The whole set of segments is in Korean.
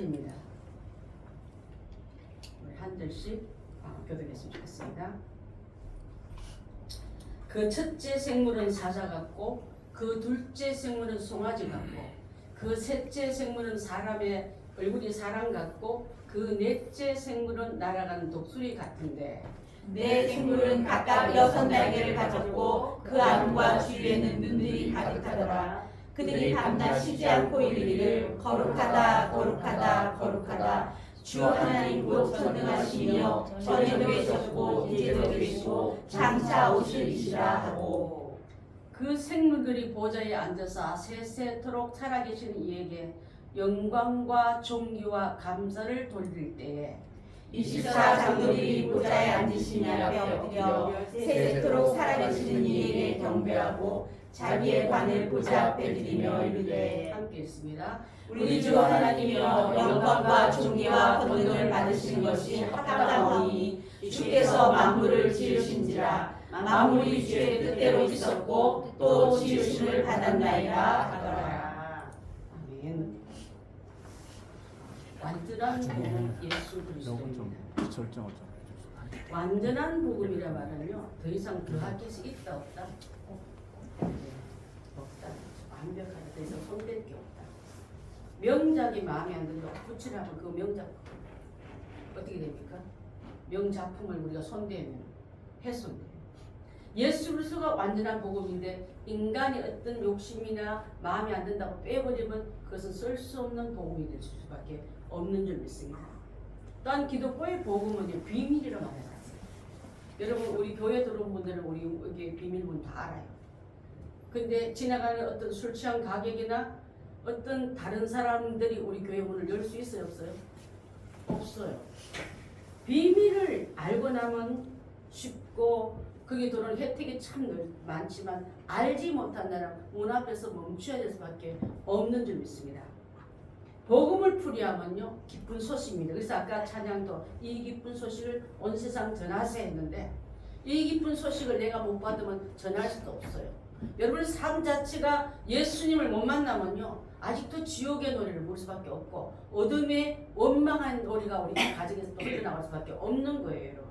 입니다. 우리 한 절씩 교독했으면 좋겠습니다. 그 첫째 생물은 사자 같고 그 둘째 생물은 송아지 같고 그 셋째 생물은 사람의 얼굴이 사람 같고 그 넷째 생물은 날아가는 독수리 같은데 네 생물은 각각 6날개를 가졌고 그 안과 주위에는 눈들이 가득하더라. 그들이 밤낮 쉬지 않고 이르기를 거룩하다 거룩하다 거룩하다 주 하나님 곧 전능하시며 전에도 계셨고 이제도 계시고 장차 오실이시라 하고 그 생물들이 보좌에 앉아서 세세토록 살아계신 이에게 영광과 존귀와 감사를 돌릴 때에 24장로들이 보좌에 앉으시며 엎드려 세세토록 살아계시는 이에게 경배하고 자기의 관을 보좌 앞에 드리며 이르되 함께 있습니다. 우리 주 하나님이여 영광과 존귀와 권능을 받으시는 것이 합당하오니 주께서 만물을 지으신지라 만물이 주의 뜻대로 있었고 또 지으심을 받았나이다 하더라. 아멘. 완전한 복음 예수 그리스도. 완전한 복음이라 말은요 더 이상 더할 것이 있다 없다? 없다. 완벽하다. 더 이상 손댈 게 없다. 명작이 마음에 안 들고 붙이라면 그 명작 어떻게 됩니까? 명작품을 우리가 손대면 훼손돼요. 예수 그리스도가 완전한 복음인데 인간이 어떤 욕심이나 마음에 안 든다고 빼버리면 그것은 쓸 수 없는 복음이 될 수밖에 없는 줄 믿습니다. 또한 기독교의 복음은 비밀이라 말해요. 여러분 우리 교회 들어온 분들은 우리 여기 비밀문 다 알아요. 근데 지나가는 어떤 술 취한 가격이나 어떤 다른 사람들이 우리 교회 문을 열 수 있어요 없어요? 없어요. 비밀을 알고 나면 쉽고 거기 들어오는 혜택이 참 많지만 알지 못한다면 문 앞에서 멈춰야 될 수밖에 없는 줄 믿습니다. 복음을 풀이하면요 기쁜 소식입니다. 그래서 아까 찬양도 이 기쁜 소식을 온 세상 전하세 했는데 이 기쁜 소식을 내가 못 받으면 전할 수도 없어요. 여러분의 삶 자체가 예수님을 못 만나면요 아직도 지옥의 노래를 부를 수밖에 없고 어둠의 원망한 노래가 우리 가정에서 또 흘러나갈 수밖에 없는 거예요. 여러분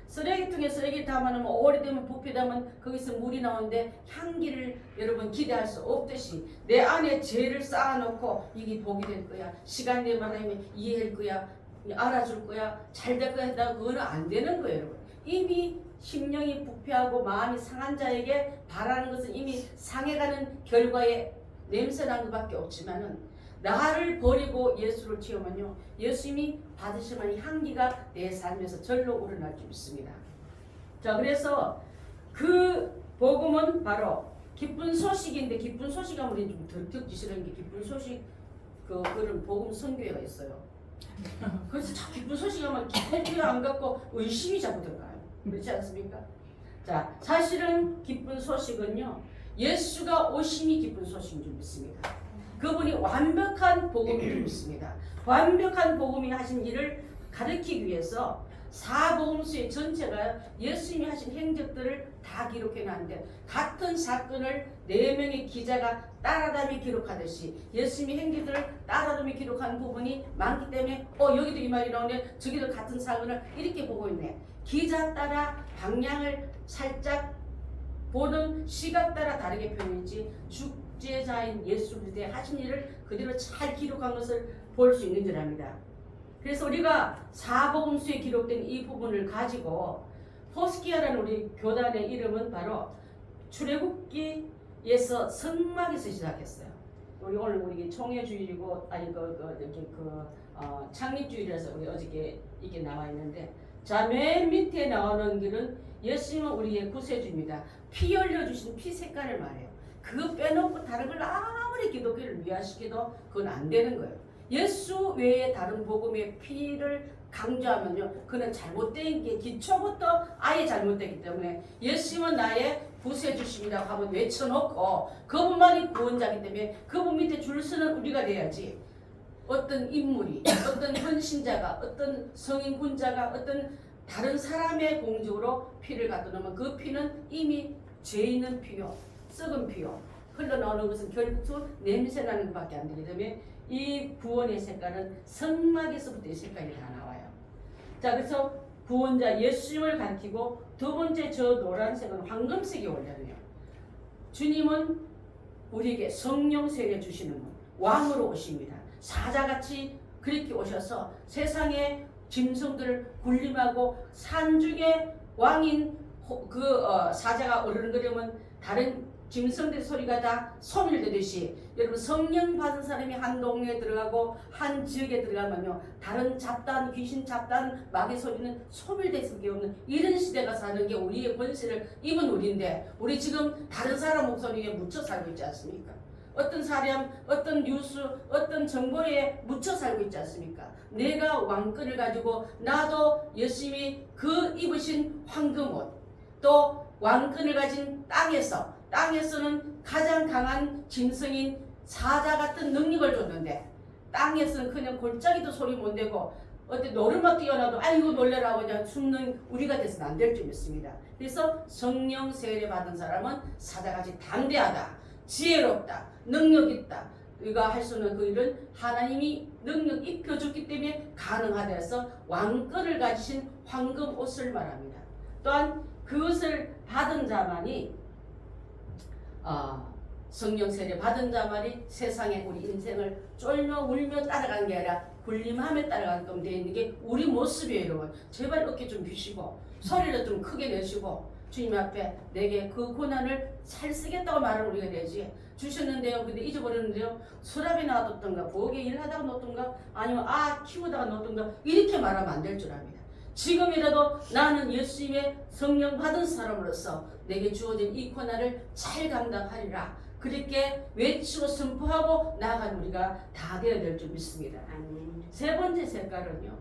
쓰레기통에 쓰레기 담아놓으면 오래되면 부패되면 거기서 물이 나오는데 향기를 여러분 기대할 수 없듯이 내 안에 죄를 쌓아놓고 이게 복이 될 거야 시간 내면 하나님이 이해할 거야 알아줄 거야 잘 될 거야 했다가 그거는 안 되는 거예요. 여러분 이미 심령이 부패하고 마음이 상한 자에게 바라는 것은 이미 상해가는 결과에 냄새나는 것밖에 없지만은 나를 버리고 예수를 채우면요 예수님이 받으시면 향기가 내 삶에서 절로 우러날 줄 믿습니다. 자 그래서 그 복음은 바로 기쁜 소식인데 기쁜 소식 하면 우리 좀 듣기 싫은 게 기쁜 소식 그런 복음 선교회가 있어요. 그래서 참 기쁜 소식 하면 기쁜 안 갖고 의심이 자꾸 들어가요. 그렇지 않습니까? 자 사실은 기쁜 소식은요 예수가 오심이 기쁜 소식인 줄 믿습니다. 그분이 완벽한 복음인 줄 믿습니다. 완벽한 복음이 하신 일을 가르치기 위해서 사복음서의 전체가 예수님이 하신 행적들을 다 기록해놨는데 같은 사건을 4명의 기자가 따라다니 기록하듯이 예수님의 행적들을 따라다니 기록한 부분이 많기 때문에 여기도 이 말이 나오네 저기도 같은 사건을 이렇게 보고 있네. 기자 따라 방향을 살짝 보는 시각 따라 다르게 표현했지 죽제자인 예수 그리스도의 하신 일을 그대로 잘 기록한 것을 볼 수 있는 줄 압니다. 그래서 우리가 사복음서에 기록된 이 부분을 가지고 포스키아라는 우리 교단의 이름은 바로 출애굽기에서 성막에서 시작했어요. 우리 오늘 우리 총회주일이고 아니 창립주일이라서 우리 어저께 이게 나와 있는데 자 맨 밑에 나오는 길은 예수님은 우리의 구세주입니다. 피 흘려주신 피 색깔을 말해요. 그거 빼놓고 다른 걸 아무리 기독교를 미화시켜도 그건 안 되는 거예요. 예수 외에 다른 복음의 피를 강조하면요 그는 잘못된 게 기초부터 아예 잘못됐기 때문에 예수님은 나의 구세주심이라고 하면 외쳐놓고 그분만이 구원자이기 때문에 그분 밑에 줄 서는 우리가 돼야지 어떤 인물이 어떤 헌신자가 어떤 성인 군자가 어떤 다른 사람의 공적으로 피를 갖다 놓으면 그 피는 이미 죄 있는 피요 썩은 피요 흘러나오는 것은 결국 냄새나는 것밖에 안 되기 때문에 이 구원의 색깔은 성막에서부터 이 색깔이 다 나와요. 자, 그래서 구원자 예수님을 가리키고 두 번째 저 노란색은 황금색이 원래는요. 주님은 우리에게 성령 세례 주시는 분, 왕으로 오십니다. 사자같이 그렇게 오셔서 세상의 짐승들을 군림하고 산중에 왕인 사자가 어르렁거리면 다른 짐승들 소리가 다 소멸되듯이 여러분 성령 받은 사람이 한 동네에 들어가고 한 지역에 들어가면요 다른 잡다한 귀신 잡다한 마귀 소리는 소멸될 수밖에 없는 이런 시대가 사는 게 우리의 권세를 입은 우리인데 우리 지금 다른 사람 목소리에 묻혀 살고 있지 않습니까? 어떤 사람, 어떤 뉴스, 어떤 정보에 묻혀 살고 있지 않습니까? 내가 왕권을 가지고 나도 열심히 그 입으신 황금옷 또 왕권을 가진 땅에서는 가장 강한 짐승인 사자 같은 능력을 줬는데 땅에서는 그냥 골짜기도 소리 못 내고 어때 노름만 뛰어나도 아이고 놀래라 그냥 숨는 우리가 돼서는 안 될 줄 믿습니다. 그래서 성령 세례 받은 사람은 사자같이 담대하다, 지혜롭다, 능력 있다. 우리가 할 수 있는 그 일은 하나님이 능력 입혀줬기 때문에 가능하다 해서 왕권을 가지신 황금 옷을 말합니다. 또한 그것을 받은 자만이 성령 세례 받은 자만이 세상에 우리 인생을 쫄며 울며 따라간 게 아니라 군림함에 따라가게끔 되어 있는 게 우리 모습이에요. 여러분 제발 어깨 좀 펴시고 소리를 좀 크게 내시고 주님 앞에 내게 그 고난을 잘 쓰겠다고 말하는 우리가 되지. 주셨는데요 근데 잊어버렸는데요 수랍에 놔뒀던가 부엌에 일하다가 놓던가 아니면 키우다가 놓던가 이렇게 말하면 안 될 줄 압니다. 지금이라도 나는 예수님의 성령 받은 사람으로서 내게 주어진 이 고난을 잘 감당하리라 그렇게 외치고 선포하고 나아간 우리가 다 되어야 될 줄 믿습니다. 세 번째 색깔은요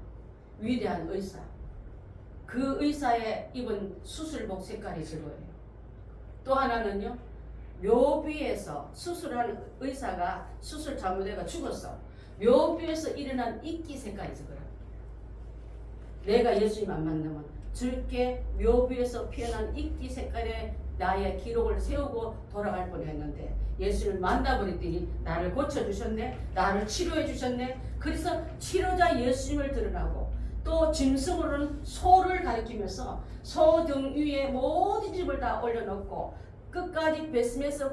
위대한 의사. 그 의사의 입은 수술복 색깔이 저거예요. 또 하나는요 묘비에서 수술한 의사가 수술 잘못해가 죽었어. 묘비에서 일어난 이끼 색깔이 저거라. 내가 예수님 안 만나면 줄게 묘비에서 피어난 이끼 색깔의 나의 기록을 세우고 돌아갈 뻔했는데 예수를 만나버렸더니 나를 고쳐주셨네, 나를 치료해 주셨네. 그래서 치료자 예수님을 드러나고 또 짐승으로는 소를 가리키면서 소 등 위에 모든 짐을 다 올려놓고 끝까지 베스메스로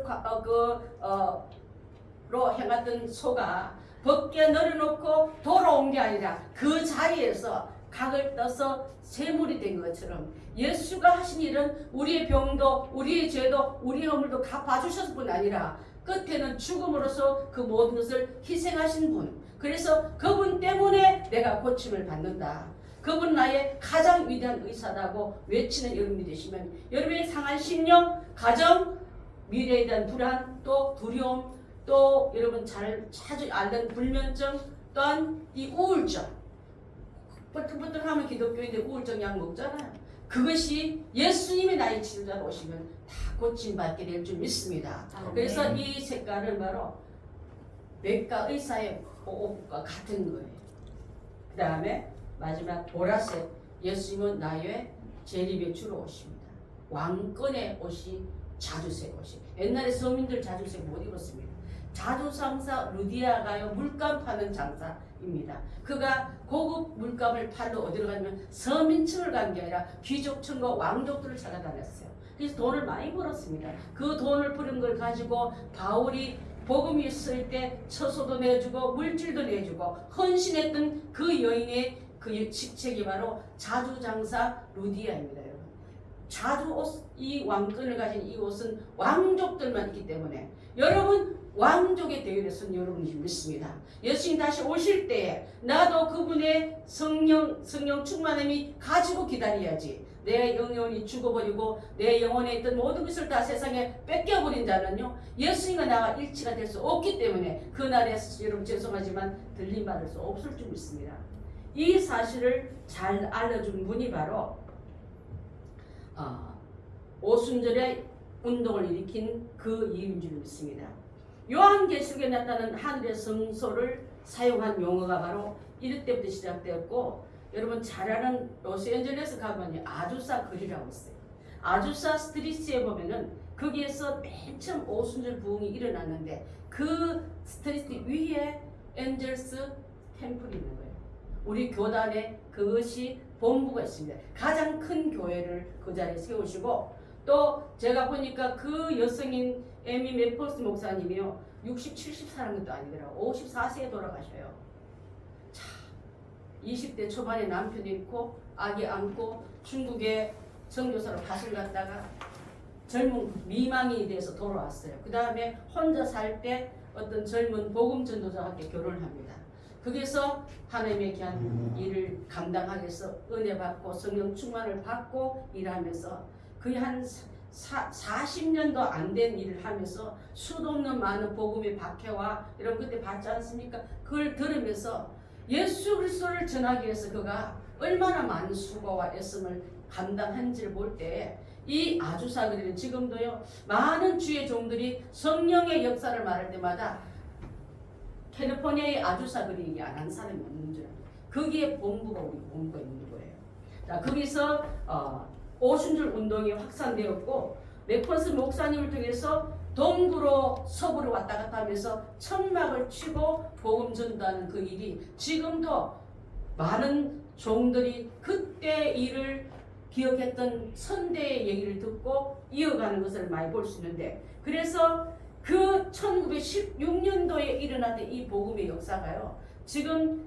행했던 소가 벗게 널어놓고 돌아온 게 아니라 그 자리에서 각을 떠서 세물이 된 것처럼 예수가 하신 일은 우리의 병도 우리의 죄도 우리의 허물도 갚아주셨을 뿐 아니라 끝에는 죽음으로써 그 모든 것을 희생하신 분. 그래서 그분 때문에 내가 고침을 받는다. 그분 나의 가장 위대한 의사다고 외치는 여러분이 되시면 여러분의 상한 심령, 가정, 미래에 대한 불안, 또 두려움, 또 여러분 자주 앓는 불면증, 또한 이 우울증. 뻘떡뻘떡하면 기독교인데 우울증 약 먹잖아요. 그것이 예수님이 나의 치료자로 오시면 다 고침받게 될 줄 믿습니다. 그래서 이 색깔은 바로 외과 의사의 옷과 같은 거예요. 그 다음에 마지막 보라색. 예수님은 나의 재림의 주로 오십니다. 왕권의 옷이 자주색 옷이. 옛날에 서민들 자주색 못 입었습니다. 자주상사 루디아가요 물감 파는 장사입니다. 그가 고급 물감을 팔러 어디로 가냐면 서민층을 간 게 아니라 귀족층과 왕족들을 찾아다녔어요. 그래서 돈을 많이 벌었습니다. 그 돈을 버는 걸 가지고 바울이 복음이 있을 때 처소도 내주고 물질도 내주고 헌신했던 그 여인의 그 직책이 바로 자주장사 루디아입니다. 여러분. 자주옷, 이 왕권을 가진 이 옷은 왕족들만 있기 때문에 여러분 왕족의 대열에 선 여러분이 믿습니다. 예수님 다시 오실 때에 나도 그분의 성령 충만함이 가지고 기다려야지. 내 영혼이 죽어버리고 내 영혼에 있던 모든 것을 다 세상에 뺏겨버린 자는요 예수님과 나와 일치가 될 수 없기 때문에 그날에 여러분 죄송하지만 들림받을 수 없을 줄 믿습니다. 이 사실을 잘 알려준 분이 바로 오순절의 운동을 일으킨 그 이유인 줄 믿습니다. 요한계시록에 나타난 하늘의 성소를 사용한 용어가 바로 이럴 때부터 시작되었고 여러분 잘 아는 로스앤젤레스 가면 아주사 거리라고 있어요. 아주사 스트리트에 보면은 거기에서 맨 처음 오순절 부흥이 일어났는데 그 스트리트 위에 엔젤스 템플이 있는 거예요. 우리 교단에 그것이 본부가 있습니다. 가장 큰 교회를 그 자리에 세우시고, 또 제가 보니까 그 여성인 에미 맥폴스 목사님이요 60, 70 사는 것도 아니더라고. 54세에 돌아가셔요. 자, 20대 초반에 남편 잃고 아기 안고 중국에 선교사로 가실 갔다가 젊은 미망이 돼서 돌아왔어요. 그 다음에 혼자 살 때 어떤 젊은 복음 전도자와 함께 결혼을 합니다. 거기서 하나님의 귀한 일을 감당하기 위해서 은혜 받고 성령 충만을 받고 일하면서 거의 한 40년도 안 된 일을 하면서 수도 없는 많은 복음의 박해와 이런 그때 받지 않습니까? 그걸 들으면서 예수 그리스도를 전하기 위해서 그가 얼마나 많은 수고와 애씀을 감당한지를 볼 때 이 아주사거리는 지금도요 많은 주의 종들이 성령의 역사를 말할 때마다 캘리포니아의 아주사거리 얘기 안 하는 사람이 없는 줄 알아요. 거기에 본부가 우리 본부가 있는 거예요. 자, 거기서 오순절 운동이 확산되었고 맥폴스 목사님을 통해서 동부로 서부로 왔다 갔다 하면서 천막을 치고 복음 전도하는 그 일이 지금도 많은 종들이 그때 일을 기억했던 선대의 얘기를 듣고 이어가는 것을 많이 볼 수 있는데, 그래서 그 1916년도에 일어났던 이 복음의 역사가요 지금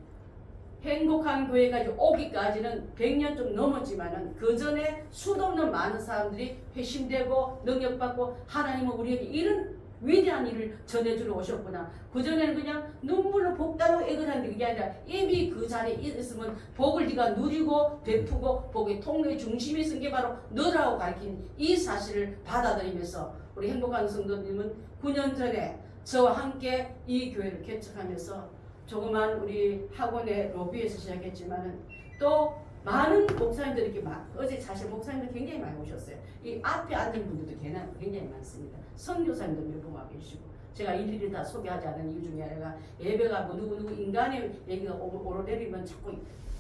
행복한 교회까지 오기까지는 100년 좀 넘었지만은 그 전에 수도 없는 많은 사람들이 회심되고 능력받고 하나님은 우리에게 이런 위대한 일을 전해주러 오셨구나. 그 전에는 그냥 눈물로 복다라고 애걸하는데 그게 아니라 이미 그 자리에 있으면 복을 네가 누리고 베푸고 복의 통로의 중심에 있는 게 바로 너라고 가르친 이 사실을 받아들이면서 우리 행복한 성도님은 9년 전에 저와 함께 이 교회를 개척하면서 조그만 우리 학원의 로비에서 시작했지만은 또 많은 목사님들이 이렇게 어제 사실 목사님들 굉장히 많이 오셨어요. 이 앞에 앉은 분들도 굉장히 많습니다. 선교사님도 몇 분 와 계시고, 제가 일일이 다 소개하지 않은 이유 중에 하나가 예배가 뭐 누구 인간의 얘기가 오르내리면 자꾸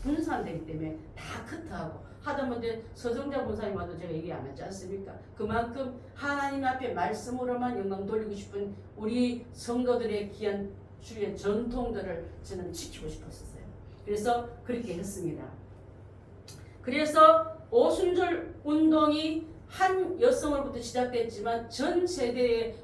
분산되기 때문에 다 커트하고 하다못해 서정자 본사님 와도 제가 얘기 안 하지 않습니까? 그만큼 하나님 앞에 말씀으로만 영광 돌리고 싶은 우리 성도들의 귀한 주의 전통들을 저는 지키고 싶었어요. 그래서 그렇게 했습니다. 그래서 오순절 운동이 한 여성으로부터 시작됐지만 전 세대에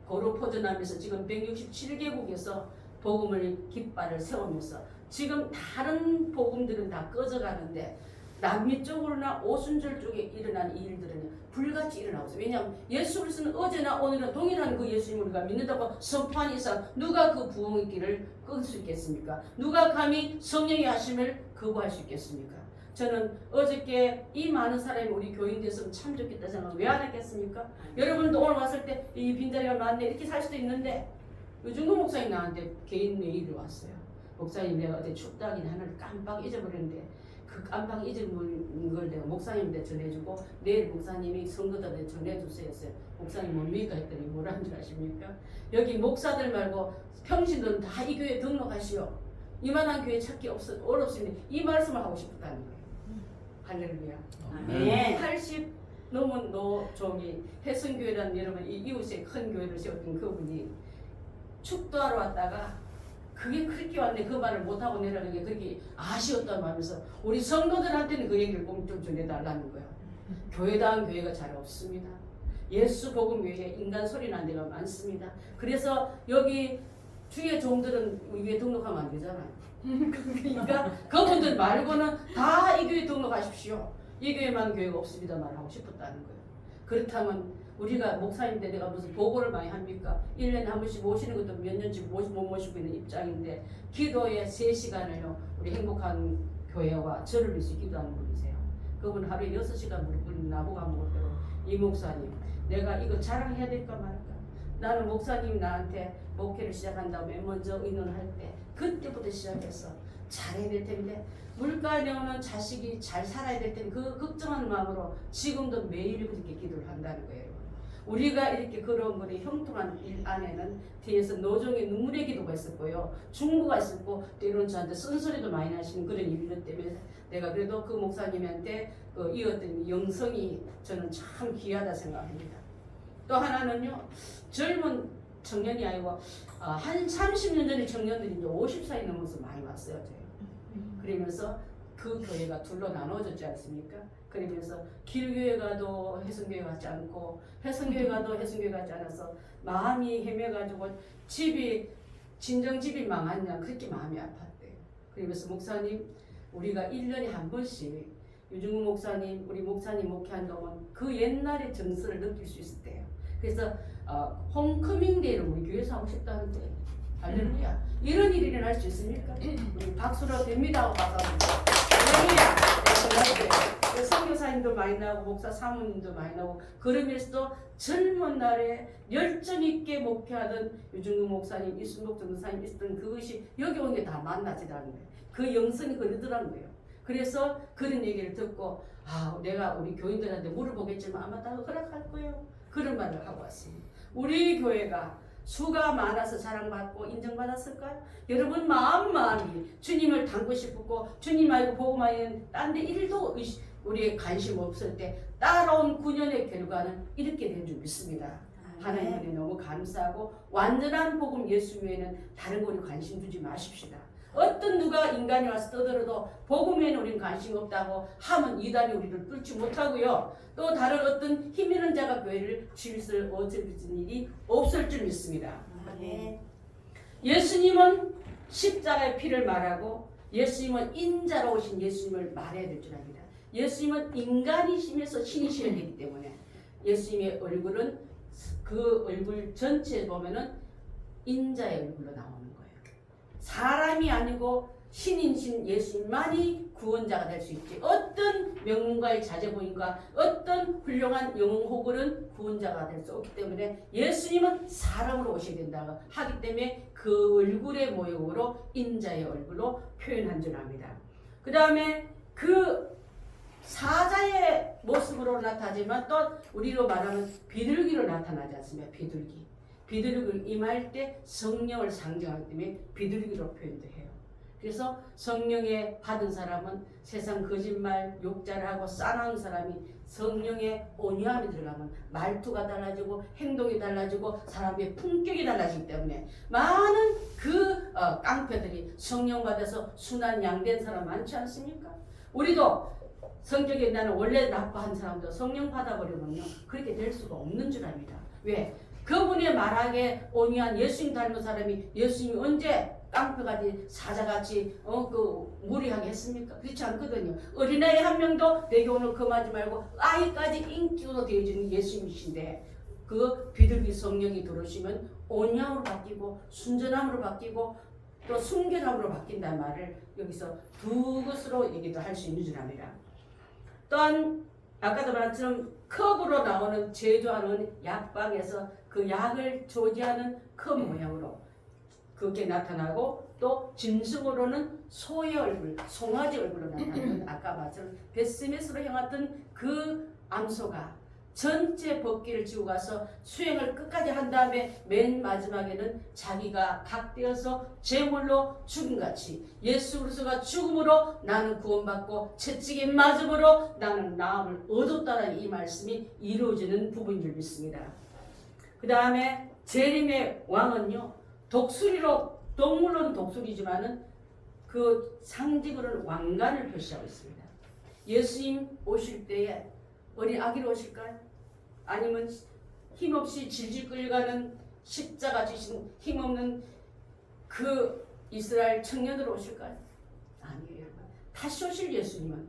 거로 퍼져나면서 지금 167개국에서 복음을 깃발을 세우면서 지금 다른 복음들은 다 꺼져가는데 남미 쪽으로나 오순절 쪽에 일어난 일들은 불같이 일어나고 있어요. 왜냐하면 예수 그리스도는 어제나 오늘은 동일한 그 예수님을 우리가 믿는다고 선포한 이상 누가 그 부흥의 길을 끊을 수 있겠습니까? 누가 감히 성령의 하심을 거부할 수 있겠습니까? 저는 어저께 이 많은 사람이 우리 교인 됐으면 참 좋겠다 생각을 왜 안 했겠습니까? 여러분도 오늘 왔을 때 이 빈자리가 많네 이렇게 살 수도 있는데 유중근 목사님 나한테 개인 메일이 왔어요. 목사님 내가 어제 춥다긴 하나를 깜빡 잊어버렸는데 그 깜빡 잊어버린 걸 내가 목사님한테 전해주고 내일 목사님이 성도들한테 전해주세요 했어요. 목사님 뭡니까 했더니 뭐라는 줄 아십니까? 여기 목사들 말고 평신도는 다 이 교회에 등록하시오. 이만한 교회 찾기 어렵습니다. 이 말씀을 하고 싶었다는 거예요. 할렐루야. 네. 80 넘은 노종이 해성교회라는 여러분 이 이웃에 큰 교회를 세웠던 그분이 축도하러 왔다가 그게 그렇게 왔네 그 말을 못하고 내려가는 게 그렇게 아쉬웠다고 하면서 우리 성도들한테는 그 얘기를 꼭 좀 전해달라는 거예요. 교회다운 교회가 잘 없습니다. 예수 복음 외에 인간 소리 난 데가 많습니다. 그래서 여기 주의 종들은 우리 교회 등록하면 안 되잖아요. 그러니까 그분들 말고는 다 이 교회 등록하십시오. 이 교회만 교회가 없습니다 말하고 싶었다는 거예요. 그렇다면 우리가 목사님인데 내가 무슨 보고를 많이 합니까? 1년에 한 번씩 모시는 것도 몇 년씩 못 모시고 있는 입장인데 기도에 3시간을요 우리 행복한 교회와 저를 위해서 기도하는 분이세요. 그분 하루에 6시간 무릎 꿇는 나보고 안 먹었대요. 이 목사님 내가 이거 자랑해야 될까 말까? 나는 목사님이 나한테 목회를 시작한다고 맨 먼저 의논할 때 그때부터 시작해서 잘해야 될 텐데 물가에 오는 자식이 잘 살아야 될 텐데 그 걱정하는 마음으로 지금도 매일 그렇게 기도를 한다는 거예요. 우리가 이렇게 걸어온 거리 형통한 일 안에는 뒤에서 노종의 눈물의 기도가 있었고요. 중보가 있었고 때로는 저한테 쓴소리도 많이 나시는 그런 일들 때문에 내가 그래도 그 목사님한테 이었던 영성이 저는 참 귀하다 생각합니다. 또 하나는요. 젊은 청년이 아니고 한 30년 전에 청년들이 이제 50살이 넘어서 많이 왔어요. 저희. 그러면서 그 교회가 둘로 나눠졌지 않습니까? 그러면서 길교회 가도 혜성교회 같지 않고 혜성교회 가도 혜성교회 같지 않아서 마음이 헤매가지고 집이 친정집이 망하냐 그렇게 마음이 아팠대요. 그러면서 목사님 우리가 1년에 한 번씩 유중구 목사님 우리 목사님 목회한 동안 그 옛날의 정서를 느낄 수 있었대요. 그래서 홈커밍데이를 우리 교회에서 하고 싶다는데 할렐루야. 이런 일이 일어날 수 있습니까? 우리 박수로 됩니다 하고 박수합니다. 할렐루야. 선교사님도 많이 나오고 목사 사모님도 많이 나오고 그러면서도 젊은 날에 열정 있게 목회하던 유중구 목사님, 이순복 전도사님 있었던 그것이 여기 온 게 다 만나지라는 거예요. 그 영성이 흐르더라는 거예요. 그래서 그런 얘기를 듣고 내가 우리 교인들한테 물어보겠지만 아마 다 허락할 거예요. 그런 말을 하고 왔습니다. 우리 교회가 수가 많아서 사랑받고 인정받았을까요? 여러분 마음이 주님을 닮고 싶고 주님 말고 복음하는 딴 데 일도 우리의 관심 없을 때 따라온 9년의 결과는 이렇게 된 줄 믿습니다. 하나님께 너무 감사하고 완전한 복음 예수 외에는 다른 거 우리 관심 두지 마십시다. 어떤 누가 인간이 와서 떠들어도 복음에는 우리는 관심 없다고 하면 이단이 우리를 뚫지 못하고요. 또 다른 어떤 힘 있는 자가 교회를 질서 어쩌는 일이 없을 줄 믿습니다. 예수님은 십자가의 피를 말하고 예수님은 인자로 오신 예수님을 말해야 될 줄 압니다. 예수님은 인간이시면서 신이셔야 되기 때문에 예수님의 얼굴은 그 얼굴 전체에 보면은 인자의 얼굴로 나오는 거예요. 사람이 아니고 신인 예수님만이 구원자가 될 수 있지. 어떤 명문가의 자제분인가 어떤 훌륭한 영웅 호글은 구원자가 될 수 없기 때문에 예수님은 사람으로 오셔야 된다고 하기 때문에 그 얼굴의 모형으로 인자의 얼굴로 표현한 줄 압니다. 그 다음에 그 사자의 모습으로 나타나지만 또 우리로 말하면 비둘기로 나타나지 않습니까? 비둘기를 임할 때 성령을 상징하기 때문에 비둘기로 표현도 해요. 그래서 성령에 받은 사람은 세상 거짓말, 욕잘하고 싸나운 사람이 성령의 온유함이 들어가면 말투가 달라지고 행동이 달라지고 사람의 품격이 달라지기 때문에 많은 그 깡패들이 성령 받아서 순한 양된 사람 많지 않습니까? 우리도 성격이 나는 원래 나빠한 사람도 성령 받아버리면요 그렇게 될 수가 없는 줄 압니다. 왜? 그분의 말하게 온유한 예수님 닮은 사람이 예수님이 언제 깡패같이 사자같이 무리하게 했습니까? 그렇지 않거든요. 어린아이 한 명도 내게 오늘 금하지 말고 아이까지 인기로 되어주는 예수님이신데 그 비둘기 성령이 들어오시면 온유함으로 바뀌고 순전함으로 바뀌고 또 순결함으로 바뀐다는 말을 여기서 두 것으로 얘기도 할 수 있는 줄 압니다. 또한 아까도 말한 컵으로 나오는 제조하는 약방에서 그 약을 조지하는 컵 모양으로 그렇게 나타나고 또 짐승으로는 소의 얼굴, 송아지 얼굴로 나타나는 아까 말처럼 베스메스로 향했던 그 암소가 전체 법기를 지고 가서 수행을 끝까지 한 다음에 맨 마지막에는 자기가 각되어서 제물로 죽음같이 예수 그리스도가 죽음으로 나는 구원받고 채찍에 맞음으로 나는 나음을 얻었다는 이 말씀이 이루어지는 부분인 줄 믿습니다. 그 다음에 재림의 왕은요 독수리로 동물로는 독수리지만은 그 상징으로는 왕관을 표시하고 있습니다. 예수님 오실 때에 어린 아기로 오실까요? 아니면 힘없이 질질 끌려가는 십자가 지신 힘없는 그 이스라엘 청년으로 오실까요? 아니에요 여러분. 다시 오실 예수님은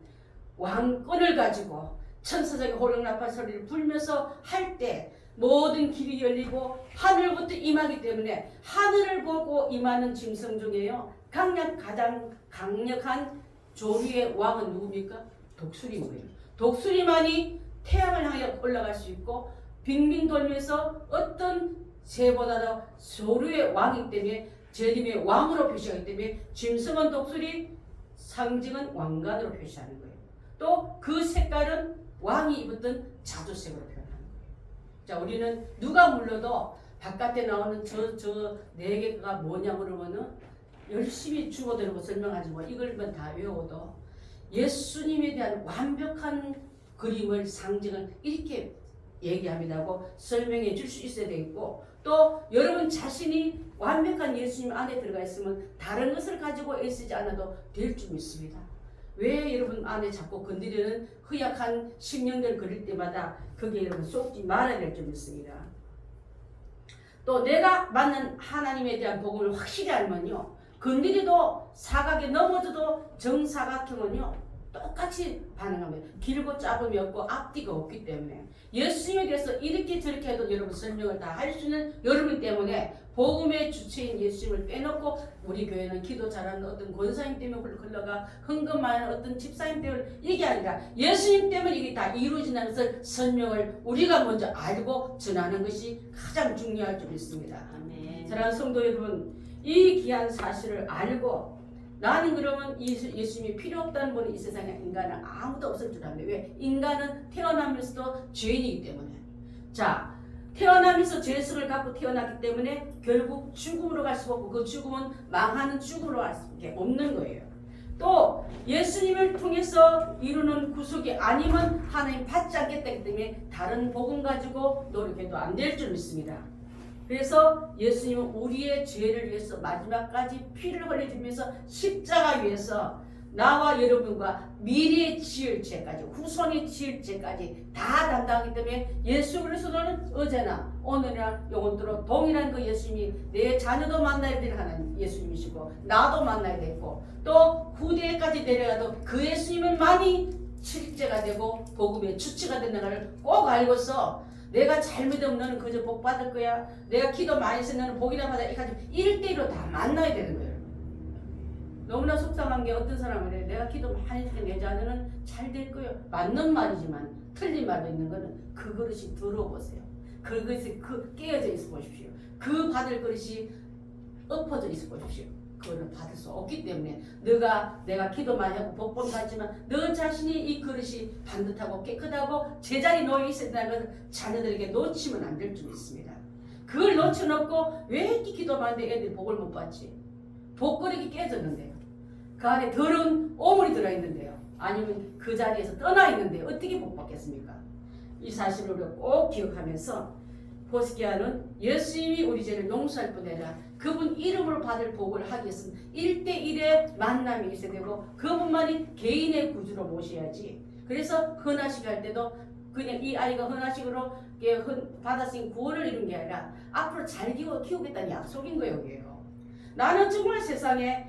왕권을 가지고 천사적인 호령나팔 소리를 불면서 할 때 모든 길이 열리고 하늘부터 임하기 때문에 하늘을 보고 임하는 짐승 중에요 가장 강력한 조류의 왕은 누굽니까? 독수리인 거예요. 독수리만이 태양을 향해 올라갈 수 있고 빙빙 돌면서 어떤 새보다도 조류의 왕이기 때문에 재림의 왕으로 표시하기 때문에 짐승은 독수리, 상징은 왕관으로 표시하는 거예요. 또 그 색깔은 왕이 입었던 자주색으로 표현하는 거예요. 자, 우리는 누가 물러도 바깥에 나오는 저 네 개가 뭐냐 그러면은 열심히 주고들고 설명하지 뭐 이걸만 다 외워도 예수님에 대한 완벽한 그림을 상징을 이렇게 얘기합니다고 설명해 줄 수 있어야 되겠고 또 여러분 자신이 완벽한 예수님 안에 들어가 있으면 다른 것을 가지고 애쓰지 않아도 될 줄 믿습니다. 왜 여러분 안에 자꾸 건드리는 허약한 심령들 그릴 때마다 거기에 여러분 쏟지 말아야 될 줄 믿습니다. 또 내가 받는 하나님에 대한 복음을 확실히 알면요, 건드리도 사각에 넘어져도 정사각형은요 똑같이 반응합니다. 길고 짧음이 없고 앞뒤가 없기 때문에 예수님에 대해서 이렇게 저렇게 해도 여러분 설명을 다 할 수 있는 여러분 때문에 복음의 주체인 예수님을 빼놓고 우리 교회는 기도 잘하는 어떤 권사님 때문에 흘러가 헌금하는 어떤 집사님 때문에 이게 아니라 예수님 때문에 이게 다 이루어진다는 것을 설명을 우리가 먼저 알고 전하는 것이 가장 중요할 줄 믿습니다. 아멘. 사랑하는 성도 여러분, 이 귀한 사실을 알고 나는 그러면 예수님이 필요 없다는 분이 이 세상에 인간은 아무도 없을 줄 압니다. 왜? 인간은 태어나면서도 죄인이기 때문에. 자, 태어나면서 죄성을 갖고 태어났기 때문에 결국 죽음으로 갈 수가 없고 그 죽음은 망하는 죽음으로 갈 수밖에 없는 거예요. 또 예수님을 통해서 이루는 구속이 아니면 하나님 받지 않겠다기 때문에 다른 복음 가지고 노력해도 안 될 줄 믿습니다. 그래서 예수님은 우리의 죄를 위해서 마지막까지 피를 흘려주면서 십자가 위에서 나와 여러분과 미래에 지을 죄까지 후손이 지을 죄까지 다 담당하기 때문에 예수 그리스도는 어제나 오늘이나 영원토록 동일한 그 예수님이 내 자녀도 만나야 될 하나님 예수님이시고 나도 만나야 되고 또 후대까지 내려가도 그 예수님은 많이 실제가 되고 복음의 주체가 된다는 걸 꼭 알고서 내가 잘 믿으면 너는 그저 복 받을 거야. 내가 기도 많이 해서 너는 복이나 받아. 이까지 1대1로 다 만나야 되는 거예요. 너무나 속상한 게 어떤 사람은 이래. 내가 기도 많이 해서 내 자녀는 잘 될 거예요. 맞는 말이지만 틀린 말도 있는 거는 그 그릇이 들어보세요. 그것이 깨어져 있어 보십시오. 그 받을 그릇이 엎어져 있어 보십시오. 그거는 받을 수 없기 때문에 내가 기도 많이 하고 복권 받지만 너 자신이 이 그릇이 반듯하고 깨끗하고 제자리 놓여 있어야 된다는 것을 자녀들에게 놓치면 안 될 줄 믿습니다. 그걸 놓쳐놓고 왜 이렇게 기도 많은데 애들이 복을 못 받지? 복그릇이 깨졌는데요. 그 안에 더러운 오물이 들어있는데요. 아니면 그 자리에서 떠나 있는데 어떻게 복 받겠습니까? 이 사실을 우리가 꼭 기억하면서 보스기아는 예수님이 우리 죄를 용서할 뿐 아니라 그분 이름으로 받을 복을 하기 위해서는 1대1의 만남이 있어야 되고 그분만이 개인의 구주로 모셔야지. 그래서 헌화식 할 때도 그냥 이 아이가 헌화식으로 받았으니 구원을 이룬 게 아니라 앞으로 잘 키우겠다는 약속인 거예요. 여기에요. 나는 정말 세상에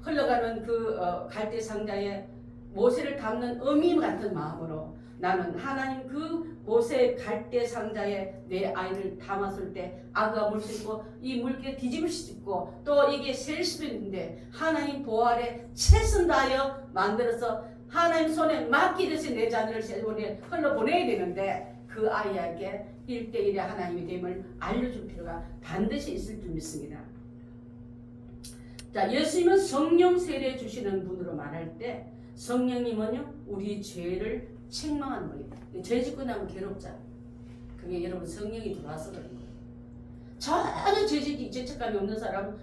흘러가는 그 갈대 상자에 모세를 담는 어미 같은 마음으로 나는 하나님 그 모세 갈대 상자에 내 아이를 담았을 때 아그가 물 수 있고 이 물개 뒤집을 수 있고 또 이게 셀 수도 있는데 하나님 보호하래 최선 다하여 만들어서 하나님 손에 맡기듯이 내 자녀를 세월에 흘러보내야 되는데 그 아이에게 1대1의 하나님의 됨을 알려줄 필요가 반드시 있을 줄 믿습니다. 자, 예수님은 성령 세례 주시는 분으로 말할 때 성령님은요 우리 죄를 책망하는 분입니다. 죄 짓고 나면 괴롭잖아요. 그게 여러분 성령이 들어와서 그런 거예요. 전혀 죄책감이 없는 사람은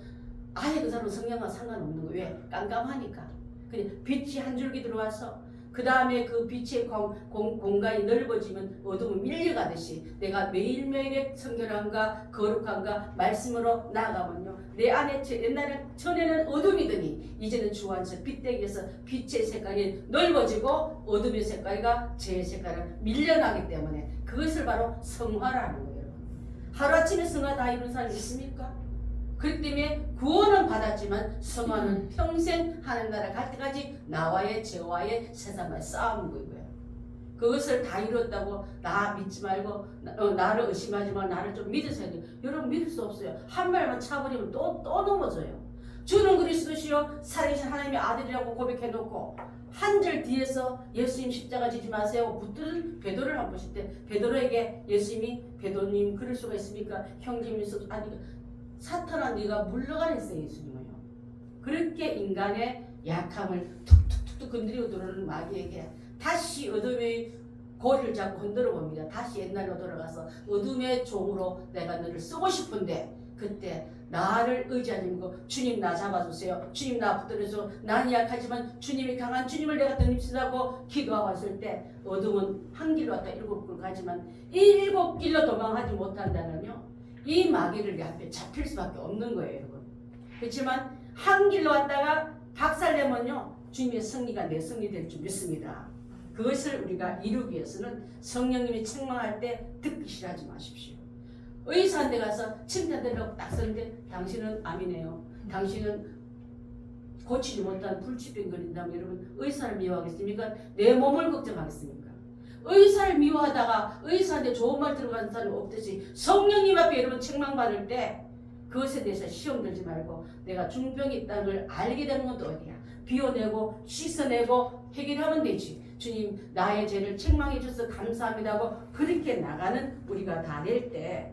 아예 그 사람은 성령과 상관없는 거예요. 왜? 깜깜하니까. 그냥 빛이 한 줄기 들어와서 그 다음에 그 빛의 공간이 넓어지면 어둠은 밀려가듯이 내가 매일매일의 성결함과 거룩함과 말씀으로 나아가면요 내 안에 옛날에 전에는 어둠이더니 이제는 주 안에서 빛되기에서 빛의 색깔이 넓어지고 어둠의 색깔과 죄의 색깔은 밀려나기 때문에 그것을 바로 성화라는 거예요. 하루아침에 성화 다 이룬 사람이 있습니까? 그렇기 때문에 구원은 받았지만 성화는 평생 하나님 나라 갈 때까지 나와의 죄와의 세상과의 싸움인 거고요. 그것을 다 이뤘다고 나 믿지 말고 나를 의심하지 말고 나를 좀 믿으셔야 돼요. 여러분 믿을 수 없어요. 한 발만 차버리면 또 넘어져요. 주는 그리스도시요 살아계신 하나님의 아들이라고 고백해놓고 한 절 뒤에서 예수님 십자가 지지 마세요 붙들은 베드로를 한번 보실 때 베드로에게 예수님이 베드로님 그럴 수가 있습니까? 형제면서 아니 사탄아 네가 물러가라 했어요. 예수님은요. 그렇게 인간의 약함을 툭툭툭 건드리고 들어오는 마귀에게 다시 어둠의 고리를 잡고 흔들어 봅니다. 다시 옛날로 돌아가서 어둠의 종으로 내가 너를 쓰고 싶은데 그때 나를 의지하는 거 주님 나 잡아주세요. 주님 나 붙들어줘. 나는 약하지만 주님이 강한 주님을 내가 덧입시라고 기도하고 왔을 때 어둠은 한 길로 왔다 7길 가지만 7길로 도망하지 못한다면요 이 마귀를 앞에 잡힐 수밖에 없는 거예요, 여러분. 그렇지만 한 길로 왔다가 박살내면요, 주님의 승리가 내 승리 될 줄 믿습니다. 그것을 우리가 이루기 위해서는 성령님이 책망할 때 듣기 싫어하지 마십시오. 의사한테 가서 침대들로 딱 쓰는데 당신은 암이네요. 당신은 고치지 못한 불치병 걸린다면 여러분 의사를 미워하겠습니까? 내 몸을 걱정하겠습니까? 의사를 미워하다가 의사한테 좋은 말 들어가는 사람이 없듯이 성령님 앞에 여러분 책망받을 때 그것에 대해서 시험 들지 말고 내가 중병이 있다는 걸 알게 되는 건 또 어디야? 비워내고 씻어내고 해결하면 되지. 주님 나의 죄를 책망해 주셔서 감사합니다 하고 그렇게 나가는 우리가 다 낼 때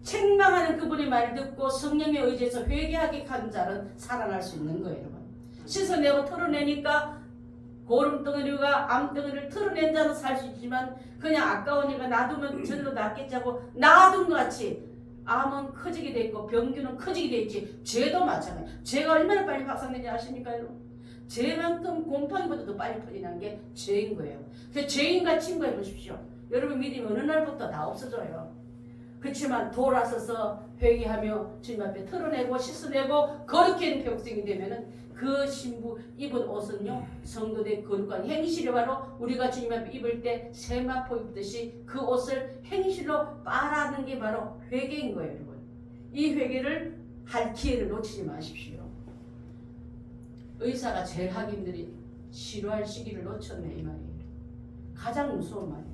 책망하는 그분의 말을 듣고 성령의 의지에서 회개하게 하는 자는 살아날 수 있는 거예요, 여러분. 씻어내고 털어내니까 고름덩어리가 암덩어리를 털어낸 자는 살 수 있지만 그냥 아까우니까 놔두면 저절로 낫겠지 하고 놔둔 것 같이 암은 커지게 돼 있고 병균은 커지게 돼 있지. 죄도 마찬가지. 죄가 얼마나 빨리 확산되는지 아십니까, 여러분? 죄만큼 곰팡이보다 더 빨리 퍼지는 게 죄인 거예요. 그래서 죄인과 친구해 보십시오. 여러분 믿음이 어느 날부터 다 없어져요. 그렇지만 돌아서서 회개하며 주님 앞에 털어내고 씻어내고 거룩한 백성이 되면은 그 신부 입은 옷은요 성도된 거룩한 행실이 바로 우리가 주님 앞에 입을 때 세마포 입듯이 그 옷을 행실로 빨아는 게 바로 회개인 거예요, 여러분. 이 회개를 할 기회를 놓치지 마십시오. 의사가 제일 하기들이 치료할 시기를 놓쳤네 이 말이에요. 가장 무서운 말이에요.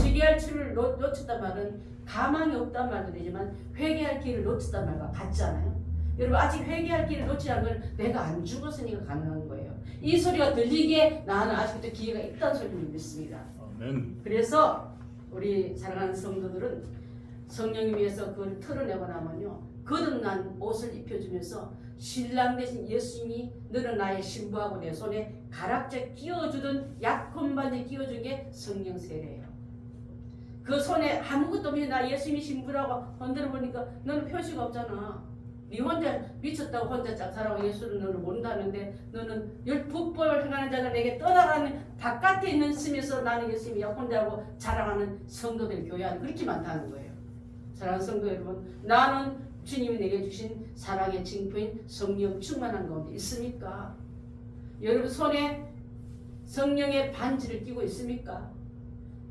치료할 치료를 놓쳤단 말은 가망이 없단 말도 되지만 회개할 기회를 놓쳤단 말과 같잖아요. 여러분 아직 회개할 기회를 놓지 않은 건 내가 안 죽었으니까 가능한 거예요. 이 소리가 들리기에 나는 아직도 기회가 있다는 소리를 믿습니다. 아멘. 그래서 우리 사랑하는 성도들은 성령님 위해서 그걸 털어내고 나면요 거듭난 옷을 입혀주면서 신랑 대신 예수님이 너는 나의 신부하고 내 손에 가락지 끼워주던 약혼 반지 끼워준 게 성령 세례예요. 그 손에 아무것도 없이 나 예수님이 신부라고 흔들어 보니까 너는 표시가 없잖아. 네 혼자 미쳤다고 혼자 짝사랑하고 예수를 너를 모른다는데 너는 열북벌 행하는 자가 내게 떠나가는 바깥에 있는 스미에서 나는 예수님이 혼자하고 자랑하는 성도들 교회 안에 그렇게 많다는 거예요. 사랑하는 성도 여러분, 나는 주님이 내게 주신 사랑의 징표인 성령 충만한 가운데 있습니까? 여러분 손에 성령의 반지를 끼고 있습니까?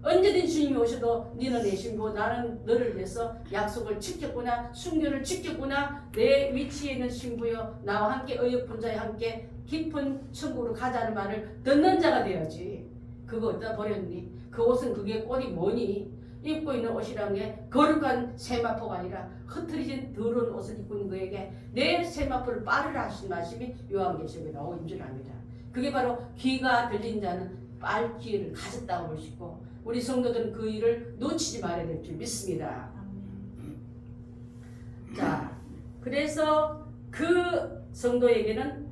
언제든 주님이 오셔도 너는 내 신부 나는 너를 위해서 약속을 지켰구나 순교를 지켰구나 내 위치에 있는 신부여 나와 함께 어여쁜 자와 함께 깊은 천국으로 가자는 말을 듣는 자가 되어야지. 그거 어디다 버렸니? 그 옷은 그게 꼴이 뭐니? 입고 있는 옷이란 게 거룩한 세마포가 아니라 흐트러진 더러운 옷을 입고 있는 그에게 내 세마포를 빠르라 하신 말씀이 요한계시록에 나오고 있는 줄 압니다. 그게 바로 귀가 들린 자는 빨 기회를 가졌다고 볼 수 있고 우리 성도들은 그 일을 놓치지 말아야 될 줄 믿습니다. 자, 그래서 그 성도에게는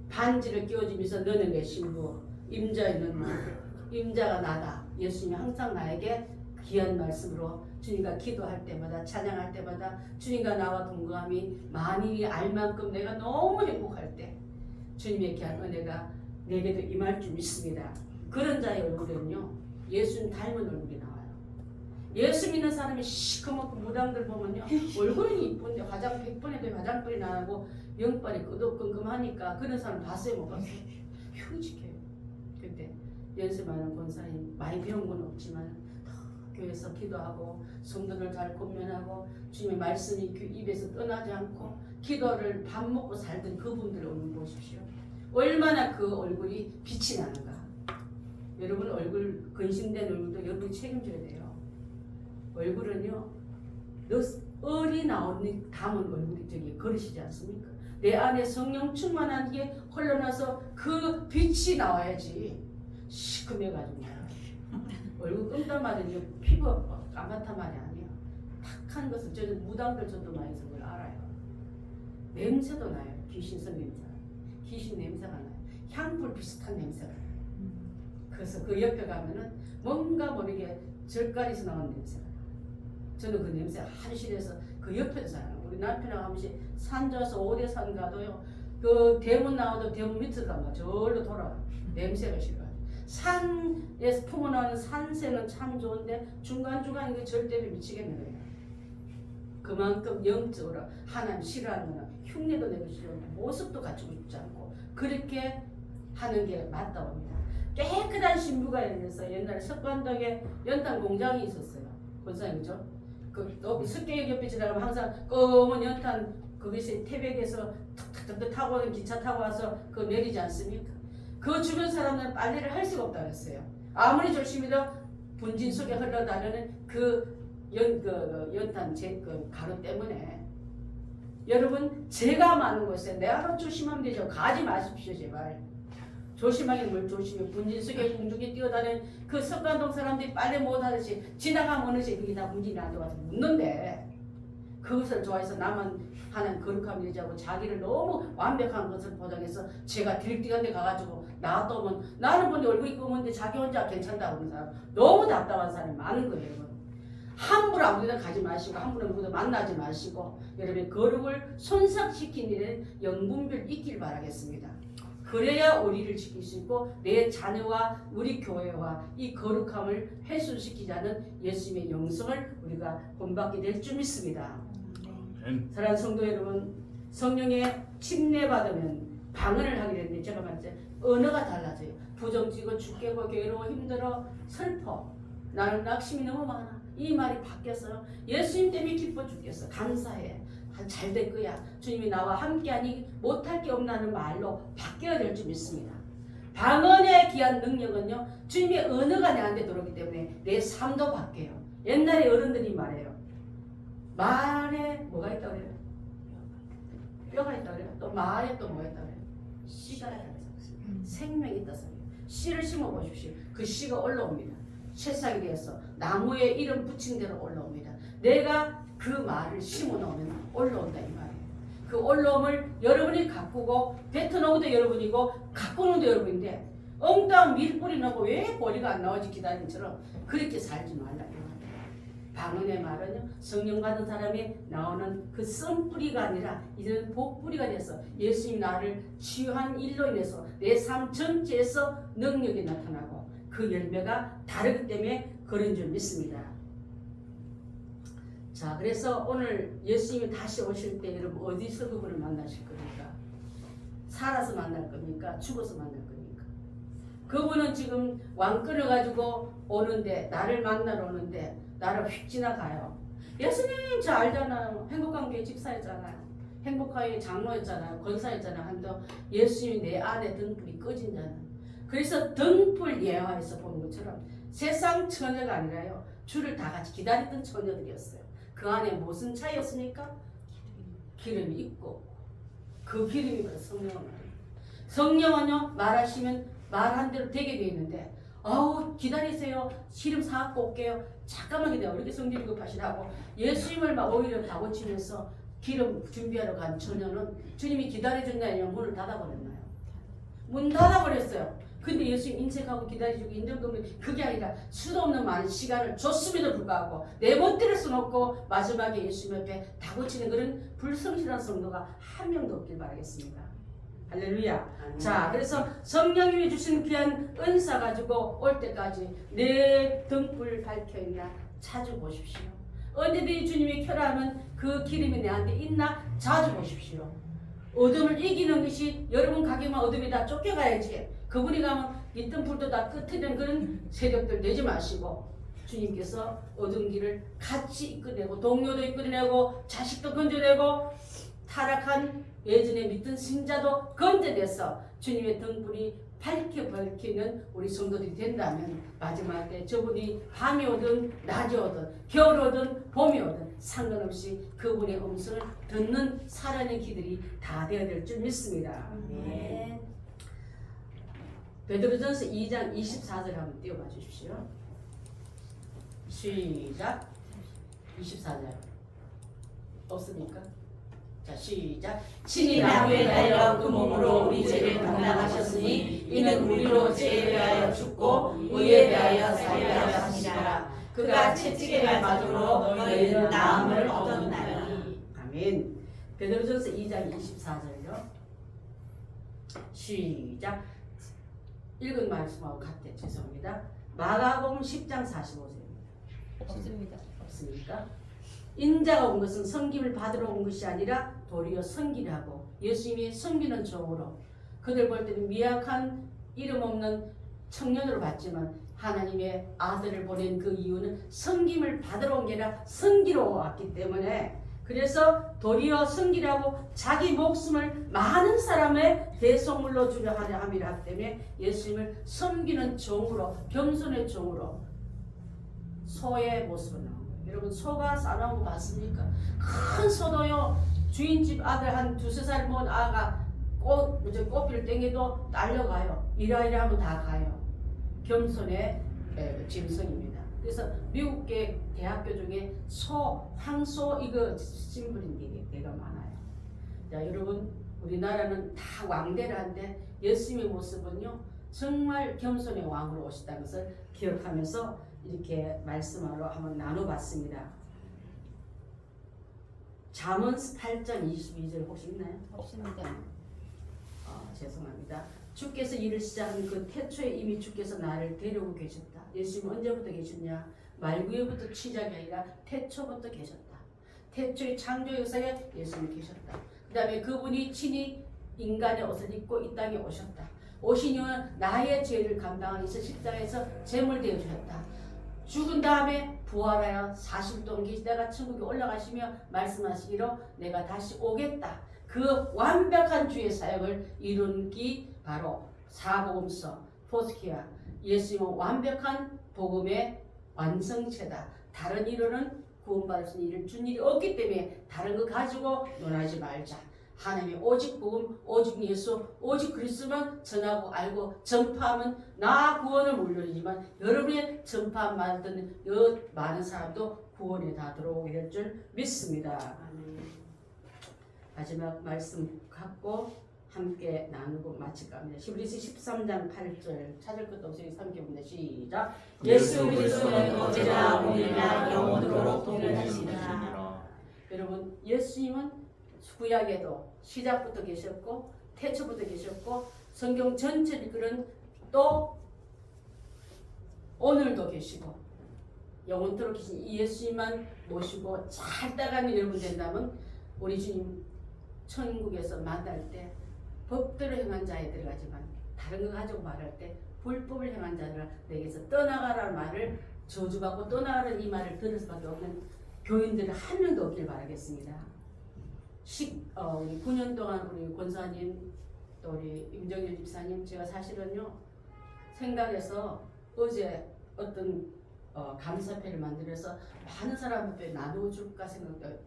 반지를 끼워주면서 너는 내 신부 임자 있는 임자가 나다. 예수님이 항상 나에게 귀한 말씀으로 주님과 기도할 때마다 찬양할 때마다 주님과 나와 동거함이 만인이 알 만큼 내가 너무 행복할 때 주님의 귀한 은혜가 내게도 임할 줄 믿습니다. 그런 자의 얼굴에는요 예수님 닮은 얼굴이 나와요. 예수 믿는 사람이 시커멓고 무당들 보면요 얼굴이 이쁜데 화장 100번에도 화장빨이 나고 영빨이 끄덕끔끔하니까 그런 사람 봤어요 못 봤어요? 흉측해요. 근데 연습하는 권사님 많이 배운 건 없지만 교회에서 기도하고 성도들 잘 권면하고 주님의 말씀이 입에서 떠나지 않고 기도를 밥 먹고 살던 그분들 얼굴 보십시오. 얼마나 그 얼굴이 빛이 나는가. 여러분 얼굴 근심된 얼굴도 여러분이 책임져야 돼요. 얼굴은요 얼이 나오는 담은 얼굴이 저기 그릇이지 않습니까? 내 안에 성령 충만한 게 흘러나서 그 빛이 나와야지. 시커매가지고 얼굴 끔담하는 게 피부가 까맣단 말이 아니에요. 탁한 것은 저는 무당들 저도 많이 해서 그걸 알아요. 냄새도 나요. 귀신성 냄새. 귀신 냄새가 나요. 향불 비슷한 냄새가 나요. 그래서 그 옆에 가면은 뭔가 모르게 절가리에서 나오는 냄새가 나요. 저는 그 냄새 한실해서 그 옆에서 살아요. 우리 남편하고 한 번씩 산 좋아서 오대산 가도요. 그 대문 나와도 대문 밑으로 가면 절로 돌아와요. 냄새가 싫어요. 산에서 품어나오는 산새는 참 좋은데 중간중간 이게 절 때문에 미치겠는 거예요. 그만큼 영적으로 하나님 싫어하는 거는 흉내도 내고 싶지 않고 모습도 갖추고 싶지 않고 그렇게 하는 게 맞다고 합니다. 깨끗한 신부가 있어서 옛날에 석관동에 연탄 공장이 있었어요. 본사이죠. 그 습계역 옆에 지나가면 항상 검은 연탄 거기서 태백에서 탁탁탁 타고 오는 기차 타고 와서 그거 내리지 않습니까? 그 주변 사람들은 빨래를 할 수가 없다고 했어요. 아무리 조심해도 분진 속에 흘러다니는 연탄 가루 때문에 여러분 죄가 많은 곳에 내가 조심하면 되죠. 가지 마십시오 제발. 조심하게 뭘 조심해. 분진 속에 궁중에 뛰어다니는 그 석관동 사람들이 빨래 못하듯이 지나가면 어느 새 그게 다 분진이 안 들어와서 묻는데 그것을 좋아해서 나만 하는 거룩함이 되자고 자기를 너무 완벽한 것을 보장해서 제가 딜띠한 데 가가지고 나왔다 오면 나는 근데 얼굴이 검은데 자기 혼자 괜찮다고 하는 사람 너무 답답한 사람이 많은 거예요. 여러분. 함부로 아무데나 가지 마시고 함부로 누구도 만나지 마시고 여러분의 거룩을 손상시키는 일은 영분별 있길 바라겠습니다. 그래야 우리를 지킬 수 있고 내 자녀와 우리 교회와 이 거룩함을 훼손시키자는 예수님의 영성을 우리가 본받게 될 줄 믿습니다. 사랑하는 성도 여러분, 성령의 침례받으면 방언을 하게 되는데 제가 말했죠. 언어가 달라져요. 부정지고 죽겠고 괴로워 힘들어 슬퍼 나는 낙심이 너무 많아. 이 말이 바뀌었어요. 예수님 때문에 기뻐 죽겠어. 감사해. 잘 될 거야. 주님이 나와 함께하니 못할 게 없다는 말로 바뀌어야 될 줄 믿습니다. 방언의 귀한 능력은요. 주님의 언어가 내한테 들어오기 때문에 내 삶도 바뀌어요. 옛날에 어른들이 말해요. 말에 뭐가 있다고 그래요? 뼈가 있다고 그래요? 또 말에 또 뭐가 있다고 그래요? 씨가 있다고 그래요. 생명이 있다 소리예요. 씨를 심어보십시오. 그 씨가 올라옵니다. 새싹이 되어서 나무에 이름 붙인 대로 올라옵니다. 내가 그 말을 심어놓으면 올라온다 이 말이에요. 그 올라옴을 여러분이 가꾸고 뱉어놓은 것도 여러분이고 가꾸는 것도 여러분인데 엉뚱한 밀뿌리 넣고 왜 뿌리가 안 나오지 기다림처럼 그렇게 살지 말라 이 말이에요. 방언의 말은요 성령 받은 사람이 나오는 그 썬뿌리가 아니라 이제는 복뿌리가 돼서 예수님이 나를 치유한 일로 인해서 내 삶 전체에서 능력이 나타나고 그 열매가 다르기 때문에 그런 줄 믿습니다. 자, 그래서 오늘 예수님이 다시 오실 때 여러분 어디서 그분을 만나실 겁니까? 살아서 만날 겁니까? 죽어서 만날 겁니까? 그분은 지금 왕권을 가지고 오는데 나를 만나러 오는데 나를 휙 지나가요. 예수님 저 알잖아요. 행복한교회 집사였잖아요. 행복하게 장로였잖아요. 권사였잖아요. 한데 예수님이 내 안에 등불이 꺼진 자는 그래서 등불 예화에서 본 것처럼 세상 처녀가 아니라요. 주를 다 같이 기다리던 처녀들이었어요. 그 안에 무슨 차이였습니까? 기름이 있고 그 기름이 바로 성령은 성령은요 말하시면 말한 대로 되게 돼 있는데 아우 기다리세요. 기름 사갖고 올게요. 잠깐만 기다려. 이렇게 성질이 급하시라고 예수님을 막 오히려 다고치면서 기름 준비하러 간 처녀는 주님이 기다려준다 아니면 문을 닫아버렸나요? 문 닫아버렸어요. 근데 예수님 인색하고 기다려주고 인정도는 그게 아니라 수도 없는 많은 시간을 줬음에도 불구하고 내 멋대로 써놓고 마지막에 예수님 옆에 다고치는 그런 불성실한 성도가 한 명도 없길 바라겠습니다. 할렐루야. 자, 그래서 성령님이 주신 귀한 은사 가지고 올 때까지 내 등불 밝혀있나 찾아보십시오. 언제든지 주님이 켜라면 그 기름이 내한테 있나 찾아보십시오. 어둠을 이기는 것이 여러분 가게만 어둠이 다 쫓겨가야지. 그분이 가면 이 등불도 다 끄트리는 그런 세력들 내지 마시고 주님께서 어둠 길을 같이 이끌어내고 동료도 이끌어내고 자식도 건져내고 타락한 예전에 믿던 신자도 건져내서 주님의 등불이 밝히는 우리 성도들이 된다면 마지막 때 저분이 밤이 오든 낮이 오든 겨울 오든 봄이 오든 상관없이 그분의 음성을 듣는 살아있는 기들이 다 되어야 될 줄 믿습니다. 네. 베드로전서 2장 24절 한번 띄워봐 주십시오. 시작. 24절 없습니까? 자 시작. 친히 나무에 달려 그 몸으로 우리 죄를 담당하셨으니 이는 우리로 죄에 대하여 죽고 의에 대하여 살게 하시니라. 그가 채찍에 맞음으로 너희는 나음을 얻었나니. 아멘. 베드로전서 2장 24절요. 시작. 읽은 말씀하고 같대 죄송합니다. 마가복음 10장 45절입니다. 없습니다. 없습니까? 인자가 온 것은 섬김을 받으러 온 것이 아니라 도리어 섬기라고. 예수님이 섬기는 종으로 그들 볼 때는 미약한 이름 없는 청년으로 봤지만 하나님의 아들을 보낸 그 이유는 섬김을 받으러 온 게 아니라 섬기러 왔기 때문에 그래서 도리어 섬기라고 자기 목숨을 많은 사람의 대속물로 주려 하려 함이라 때문에 예수님을 섬기는 종으로 겸손의 종으로 소의 모습을 나온 거예요. 여러분 소가 싸나운 거 봤습니까? 큰 소도요 주인집 아들 한 두세 살 먹은 아가 꽃필 땡겨도 날려가요. 이라이라 하면 다 가요. 겸손의 짐승입니다. 그래서 미국계 대학교 중에 황소 이거 심부린 데가 많아요. 자 여러분 우리나라는 다 왕대라는데 예수님의 모습은요 정말 겸손의 왕으로 오셨다는 것을 기억하면서 이렇게 말씀하러 한번 나눠봤습니다. 잠언 8장 22절 혹시 있나요? 없습니다. 죄송합니다. 주께서 일을 시작한 그 태초에 이미 주께서 나를 데려오고 계셨다. 예수님은 언제부터 계셨냐? 말구에부터 시작이 아니라 태초부터 계셨다. 태초의 창조 역사에 예수님이 계셨다. 그 다음에 그분이 친히 인간의 옷을 입고 이 땅에 오셨다. 오신 이유는 나의 죄를 감당하기 위해서 십자가에서 제물되어 주셨다. 죽은 다음에 부활하여 40일 동안 계시다가 천국에 올라가시며 말씀하시기로 내가 다시 오겠다. 그 완벽한 주의 사역을 이룬 기 바로 사복음서 포스키아 예수님은 완벽한 복음의 완성체다. 다른 이론은 구원받을 수 있는 일을 준 일이 없기 때문에 다른 거 가지고 논하지 말자. 하나님의 오직 복음, 오직 예수, 오직 그리스도만 전하고 알고 전파하면 나 구원을 물론이지만 여러분의 전파 만든 많은 사람도 구원에 다 들어오게 될 줄 믿습니다. 마지막 말씀 갖고 함께 나누고 마칠까 합니다. 히브리서 13장 8절 찾을 것도 없으니 3개입니다. 시작. 예수 그리스도는 어제나 오늘이나 영원토록 동일하시니라. 여러분 예수님은 구약에도 시작부터 계셨고 태초부터 계셨고 성경 전체를 이끄는 또 오늘도 계시고 영원토록 계신 이 예수님만 모시고 잘 따라가는 여러분 된다면 우리 주님 천국에서 만날 때 법대로 행한 자에 들어가지만 다른 거 가지고 말할 때 불법을 행한 자들아 내게서 떠나가라는 말을 저주받고 떠나가라는 이 말을 들을 수밖에 없는 교인들이 한 명도 없길 바라겠습니다. 우리 9년 동안 우리 권사님 또 우리 임정일 집사님 제가 사실은요 생각해서 어제 어떤 감사패를 만들어서 많은 사람 앞에 나눠줄까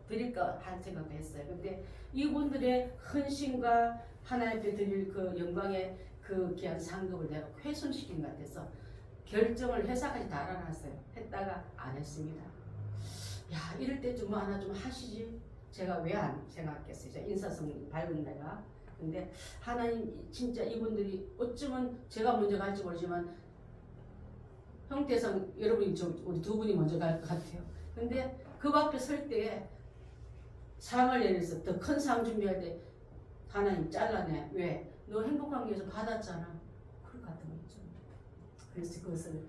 드릴까 할 생각도 했어요. 근데 이분들의 헌신과 하나님 앞에 드릴 그 영광의 그 귀한 상급을 내가 훼손시킨 것 같아서 결정을 회사까지 다 알아놨어요. 했다가 안 했습니다. 야 이럴 때 좀 하나 좀 하시지. 제가 왜 안 생각했어요. 인사성 밝은 내가. 근데 하나님 진짜 이분들이 어쩌면 제가 먼저 갈지 모르지만 형태상 여러분이 우리 두 분이 먼저 갈 것 같아요. 근데 그 앞에 설 때 상을 내려서 더 큰 상 준비할 때 하나님 잘라내. 왜? 너 행복한 길에서 받았잖아. 그럴 것 같은 거죠. 그래서 그것을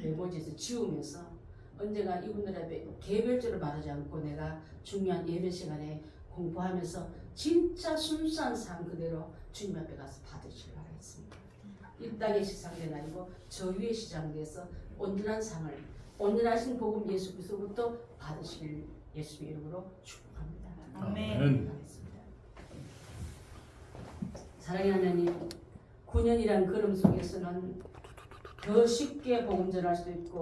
메모지에서 지우면서 언젠가 이분들 앞에 개별적으로 말하지 않고 내가 중요한 예배 시간에 공부하면서 진짜 순수한 삶 그대로 주님 앞에 가서 받으시길 바라겠습니다. 이 땅의 시상된 아니고 저 위의 시장돼서 온전한 상을 온전하신 복음 예수 그리스도부터 받으시길 예수의 이름으로 축복합니다. 아멘. 사랑의 하나님 9년이란 걸음 속에서는 더 쉽게 복음 전할 수도 있고